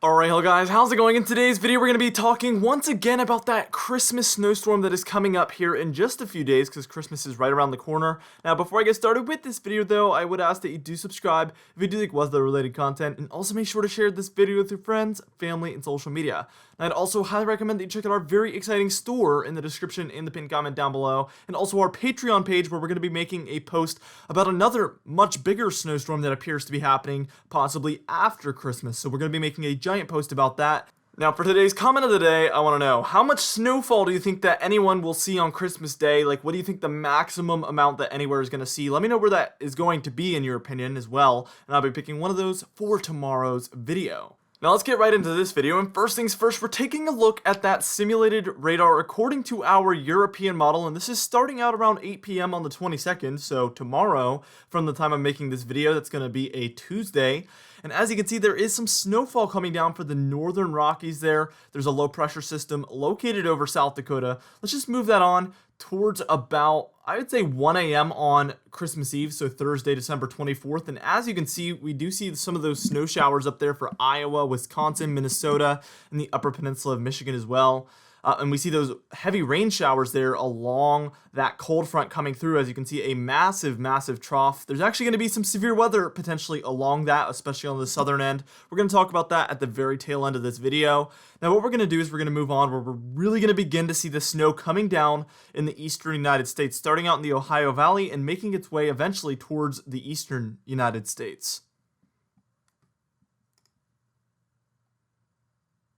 Alright, hello guys, how's it going? In today's video, we're going to be talking once again about that Christmas snowstorm that is coming up here in just a few days, because Christmas is right around the corner. Now, before I get started with this video, though, I would ask that you do subscribe if you do like weather-related content, and also make sure to share this video with your friends, family, and social media. And I'd also highly recommend that you check out our very exciting store in the description and the pinned comment down below, and also our Patreon page, where we're going to be making a post about another much bigger snowstorm that appears to be happening possibly after Christmas. So we're going to be making a giant post about that. Now, for today's comment of the day, I want to know, how much snowfall do you think that anyone will see on Christmas Day? Like, what do you think the maximum amount that anywhere is going to see? Let me know where that is going to be in your opinion as well, and I'll be picking one of those for tomorrow's video. Now let's get right into this video, and first things first, we're taking a look at that simulated radar according to our European model, and this is starting out around 8 p.m. on the 22nd, so tomorrow, from the time I'm making this video, that's going to be a Tuesday. And as you can see, there is some snowfall coming down for the northern Rockies there. There's a low pressure system located over South Dakota. Let's just move that on towards about, I would say, 1 a.m. on Christmas Eve, so Thursday, December 24th. And as you can see, we do see some of those snow showers up there for Iowa, Wisconsin, Minnesota, and the Upper Peninsula of Michigan as well. And we see those heavy rain showers there along that cold front coming through. As you can see, a massive, massive trough. There's actually going to be some severe weather potentially along that, especially on the southern end. We're going to talk about that at the very tail end of this video. Now, what we're going to do is we're going to move on where we're really going to begin to see the snow coming down in the eastern United States, starting out in the Ohio Valley and making its way eventually towards the eastern United States.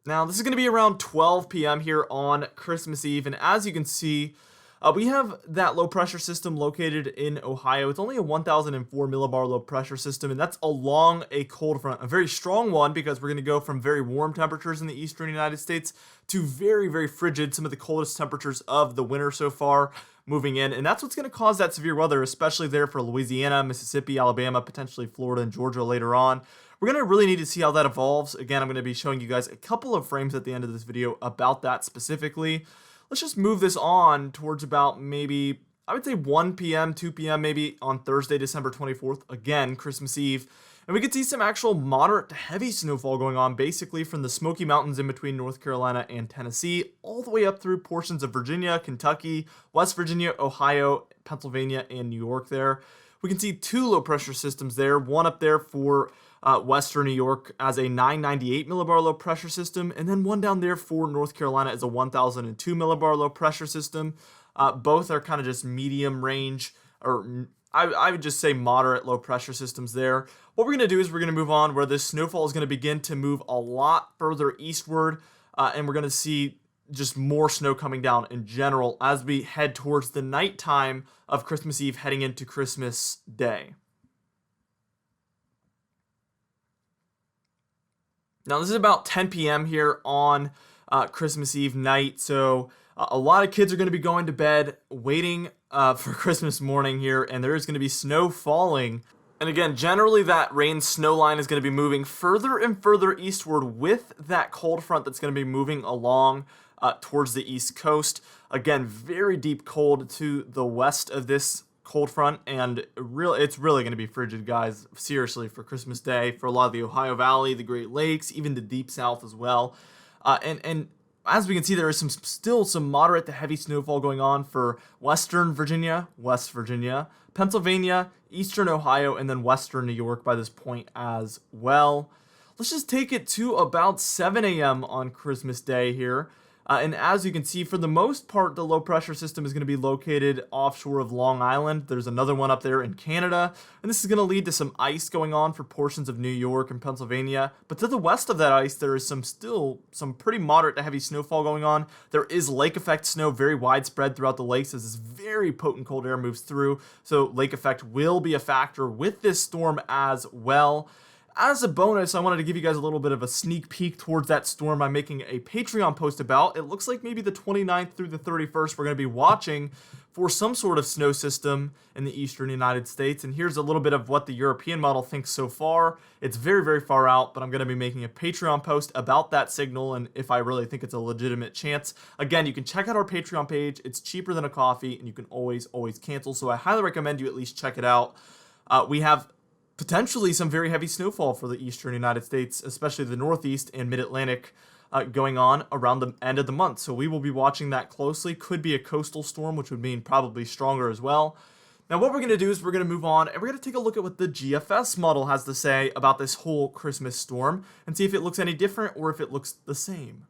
Now, this is going to be around 12 p.m. here on Christmas Eve, and as you can see, we have that low pressure system located in Ohio. It's only a 1004 millibar low pressure system, and that's along a cold front, a very strong one, because we're going to go from very warm temperatures in the eastern United States to very, very frigid, some of the coldest temperatures of the winter so far moving in, and that's what's going to cause that severe weather, especially there for Louisiana, Mississippi, Alabama, potentially Florida and Georgia later on. We're going to really need to see how that evolves. Again, I'm going to be showing you guys a couple of frames at the end of this video about that specifically. Let's just move this on towards about maybe, I would say 1 p.m., 2 p.m. maybe on Thursday, December 24th, again, Christmas Eve. And we could see some actual moderate to heavy snowfall going on basically from the Smoky Mountains in between North Carolina and Tennessee, all the way up through portions of Virginia, Kentucky, West Virginia, Ohio, Pennsylvania, and New York there. We can see two low pressure systems there, one up there for western New York as a 998 millibar low pressure system, and then one down there for North Carolina as a 1002 millibar low pressure system. Both are kind of just medium range, or I would just say moderate low pressure systems there. What we're going to do is we're going to move on where this snowfall is going to begin to move a lot further eastward, and we're going to see just more snow coming down in general as we head towards the nighttime of Christmas Eve heading into Christmas Day. Now, this is about 10 p.m. here on Christmas Eve night, so a lot of kids are going to be going to bed waiting for Christmas morning here, and there is going to be snow falling. And again, generally that rain snow line is going to be moving further and further eastward with that cold front that's going to be moving along towards the east coast. Again, very deep cold to the west of this cold front, and it's really going to be frigid, guys, seriously, for Christmas Day for a lot of the Ohio Valley, the Great Lakes, even the deep south as well. And as we can see, there is still some moderate to heavy snowfall going on for western Virginia, West Virginia, Pennsylvania, eastern Ohio, and then western New York by this point as well. Let's just take it to about 7 a.m. on Christmas Day here. And as you can see, for the most part, the low pressure system is going to be located offshore of Long Island. There's another one up there in Canada, and this is going to lead to some ice going on for portions of New York and Pennsylvania. But to the west of that ice, there is still some pretty moderate to heavy snowfall going on. There is lake effect snow very widespread throughout the lakes as this very potent cold air moves through. So lake effect will be a factor with this storm as well. as a bonus, I wanted to give you guys a little bit of a sneak peek towards that storm I'm making a Patreon post about. It looks like maybe the 29th through the 31st we're going to be watching for some sort of snow system in the eastern United States. And here's a little bit of what the European model thinks so far. It's very, very far out, but I'm going to be making a Patreon post about that signal and if I really think it's a legitimate chance. Again, you can check out our Patreon page. It's cheaper than a coffee, and you can always cancel. So I highly recommend you at least check it out. We have potentially some very heavy snowfall for the eastern United States, especially the Northeast and Mid-Atlantic, going on around the end of the month. So we will be watching that closely. Could be a coastal storm, which would mean probably stronger as well. Now what we're going to do is we're going to move on and we're going to take a look at what the GFS model has to say about this whole Christmas storm and see if it looks any different or if it looks the same.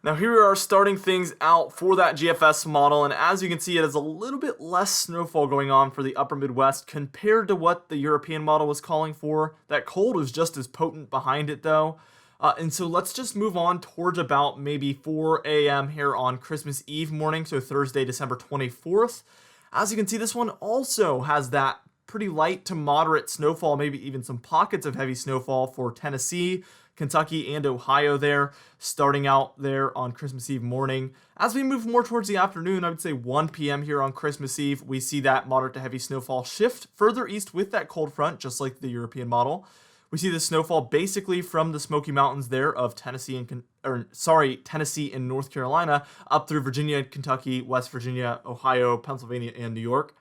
Now here we are starting things out for that GFS model, and as you can see, it has a little bit less snowfall going on for the upper Midwest compared to what the European model was calling for. That cold was just as potent behind it though. And so let's just move on towards about maybe 4 a.m. here on Christmas Eve morning, so Thursday, December 24th. As you can see, this one also has that pretty light to moderate snowfall, maybe even some pockets of heavy snowfall for Tennessee, Kentucky, and Ohio there, starting out there on Christmas Eve morning. As we move more towards the afternoon, I would say 1 p.m. here on Christmas Eve, we see that moderate to heavy snowfall shift further east with that cold front, just like the European model. We see the snowfall basically from the Smoky Mountains there of Tennessee and North Carolina up through Virginia, Kentucky, West Virginia, Ohio, Pennsylvania, and New York,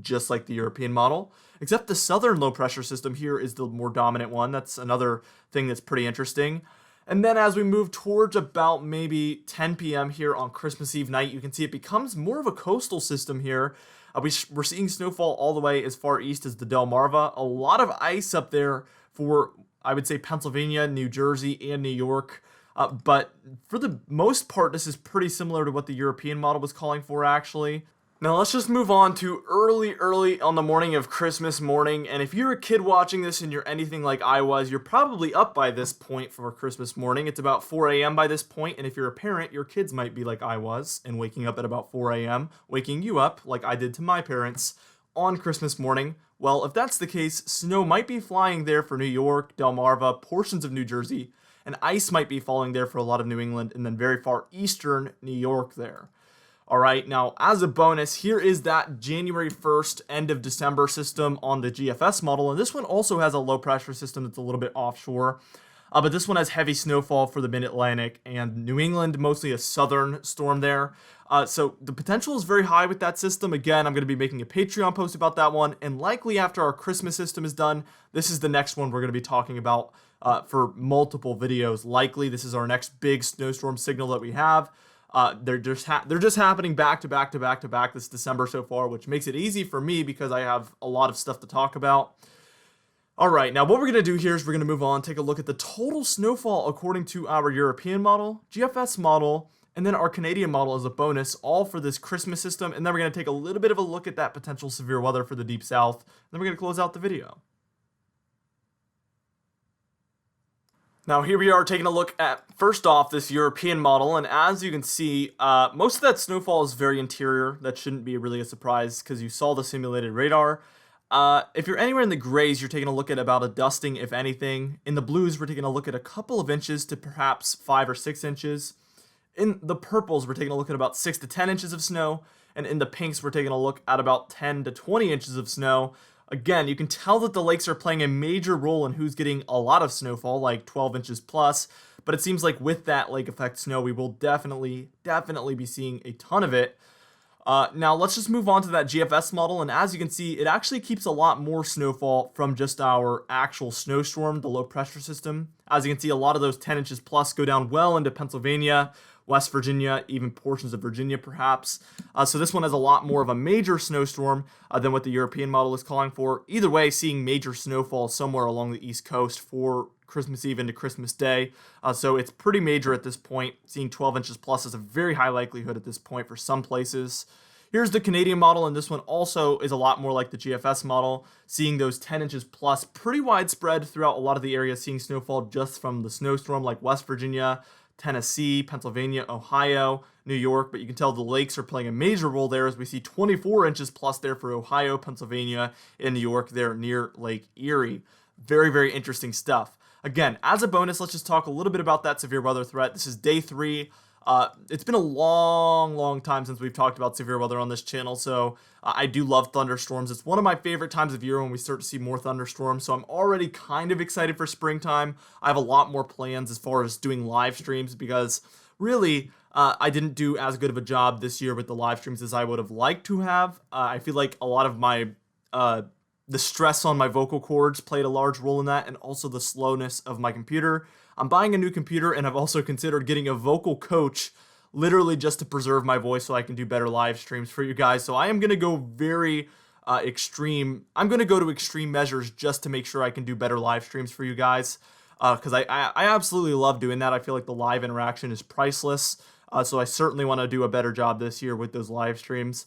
just like the European model. Except the southern low pressure system here is the more dominant one. That's another thing that's pretty interesting. And then as we move towards about maybe 10 p.m. here on Christmas Eve night, you can see it becomes more of a coastal system here. We're seeing snowfall all the way as far east as the Delmarva. A lot of ice up there for, I would say, Pennsylvania, New Jersey, and New York. But for the most part, this is pretty similar to what the European model was calling for, actually. Now let's just move on to early on the morning of Christmas morning, and if you're a kid watching this and you're anything like I was, you're probably up by this point for Christmas morning. It's about 4 a.m. by this point, and if you're a parent, your kids might be like I was and waking up at about 4 a.m., waking you up like I did to my parents on Christmas morning. Well, if that's the case, snow might be flying there for New York, Delmarva, portions of New Jersey, and ice might be falling there for a lot of New England, and then very far eastern New York there. All right, now as a bonus, here is that January 1st, end of December system on the GFS model, and this one also has a low pressure system that's a little bit offshore, but this one has heavy snowfall for the Mid-Atlantic and New England, mostly a southern storm there. So the potential is very high with that system. Again, I'm going to be making a Patreon post about that one, and likely after our Christmas system is done, this is the next one we're going to be talking about for multiple videos. Likely, this is our next big snowstorm signal that we have. They're just happening back to back this December so far, which makes it easy for me because I have a lot of stuff to talk about. All right, now what we're going to do here is we're going to move on, take a look at the total snowfall according to our European model, GFS model, and then our Canadian model as a bonus, all for this Christmas system. And then we're going to take a little bit of a look at that potential severe weather for the Deep South. Then we're going to close out the video. Now here we are taking a look at, first off, this European model, and as you can see, most of that snowfall is very interior. That shouldn't be really a surprise because you saw the simulated radar. If you're anywhere in the grays, you're taking a look at about a dusting, if anything. In the blues, we're taking a look at a couple of inches to perhaps 5 or 6 inches. In the purples, we're taking a look at about 6 to 10 inches of snow, and in the pinks, we're taking a look at about 10 to 20 inches of snow. Again, you can tell that the lakes are playing a major role in who's getting a lot of snowfall, like 12 inches plus, but it seems like with that lake effect snow, we will definitely be seeing a ton of it. Now, let's just move on to that GFS model, and as you can see, it actually keeps a lot more snowfall from just our actual snowstorm, the low pressure system. As you can see, a lot of those 10 inches plus go down well into Pennsylvania, West Virginia, even portions of Virginia perhaps. So this one has a lot more of a major snowstorm than what the European model is calling for. Either way, seeing major snowfall somewhere along the East Coast for Christmas Eve into Christmas Day. So it's pretty major at this point. Seeing 12 inches plus is a very high likelihood at this point for some places. Here's the Canadian model, and this one also is a lot more like the GFS model, seeing those 10 inches plus pretty widespread throughout a lot of the areas, seeing snowfall just from the snowstorm like West Virginia, Tennessee, Pennsylvania, Ohio, New York, but you can tell the lakes are playing a major role there as we see 24 inches plus there for Ohio, Pennsylvania, and New York there near Lake Erie. Very, very interesting stuff. Again, as a bonus, let's just talk a little bit about that severe weather threat. This is day 3. It's been a long time since we've talked about severe weather on this channel, so I do love thunderstorms. It's one of my favorite times of year when we start to see more thunderstorms, so I'm already kind of excited for springtime. I have a lot more plans as far as doing live streams because really, I didn't do as good of a job this year with the live streams as I would have liked to have. I feel like a lot of my the stress on my vocal cords played a large role in that, and also the slowness of my computer. I'm buying a new computer, and I've also considered getting a vocal coach literally just to preserve my voice so I can do better live streams for you guys. So I am going to go very extreme. I'm going to go to extreme measures just to make sure I can do better live streams for you guys, because I absolutely love doing that. I feel like the live interaction is priceless, so I certainly want to do a better job this year with those live streams.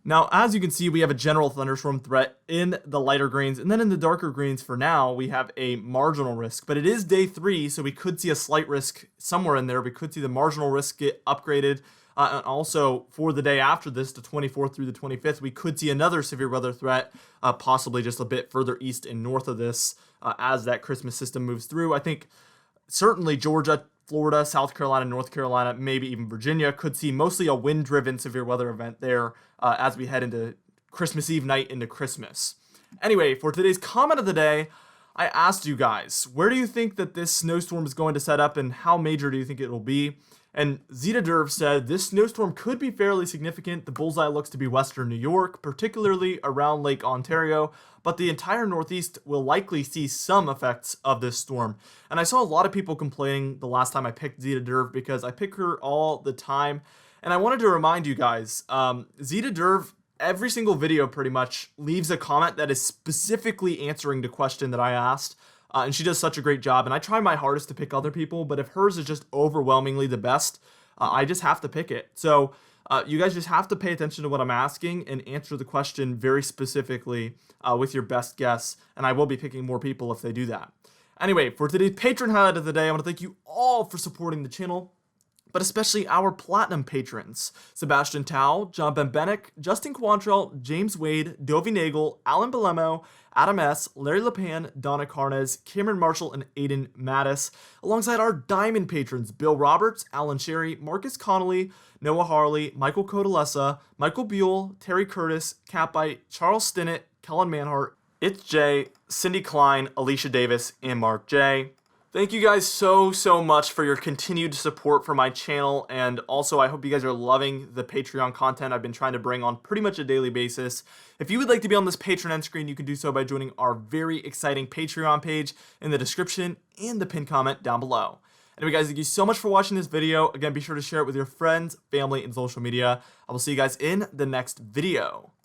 Now, as you can see, we have a general thunderstorm threat in the lighter greens, and then in the darker greens for now, we have a marginal risk. But it is day 3, so we could see a slight risk somewhere in there. We could see the marginal risk get upgraded. And also, for the day after this, the 24th through the 25th, we could see another severe weather threat, possibly just a bit further east and north of this as that Christmas system moves through. I think certainly Georgia, Florida, South Carolina, North Carolina, maybe even Virginia could see mostly a wind-driven severe weather event there as we head into Christmas Eve night into Christmas. Anyway, for today's comment of the day, I asked you guys, where do you think that this snowstorm is going to set up and how major do you think it will be? And Zeta Derv said, this snowstorm could be fairly significant. The bullseye looks to be western New York, particularly around Lake Ontario, but the entire Northeast will likely see some effects of this storm. And I saw a lot of people complaining the last time I picked Zeta Derv because I pick her all the time. And I wanted to remind you guys, Zeta Derv, every single video pretty much leaves a comment that is specifically answering the question that I asked. And she does such a great job, and I try my hardest to pick other people, but if hers is just overwhelmingly the best, I just have to pick it. So you guys just have to pay attention to what I'm asking and answer the question very specifically with your best guess, and I will be picking more people if they do that. Anyway, for today's patron highlight of the day, I want to thank you all for supporting the channel, but especially our platinum patrons: Sebastian Tao, John Benbenick, Justin Quantrell, James Wade, Dovi Nagel, Alan Belemo, Adam S., Larry Lepan, Donna Carnes, Cameron Marshall, and Aiden Mattis, alongside our diamond patrons: Bill Roberts, Alan Sherry, Marcus Connolly, Noah Harley, Michael Codalessa, Michael Buell, Terry Curtis, Catbite, Charles Stinnett, Kellen Manhart, It's Jay, Cindy Klein, Alicia Davis, and Mark J. Thank you guys so much for your continued support for my channel, and also I hope you guys are loving the Patreon content I've been trying to bring on pretty much a daily basis. If you would like to be on this Patreon end screen, you can do so by joining our very exciting Patreon page in the description and the pinned comment down below. Anyway guys, thank you so much for watching this video. Again, be sure to share it with your friends, family, and social media. I will see you guys in the next video.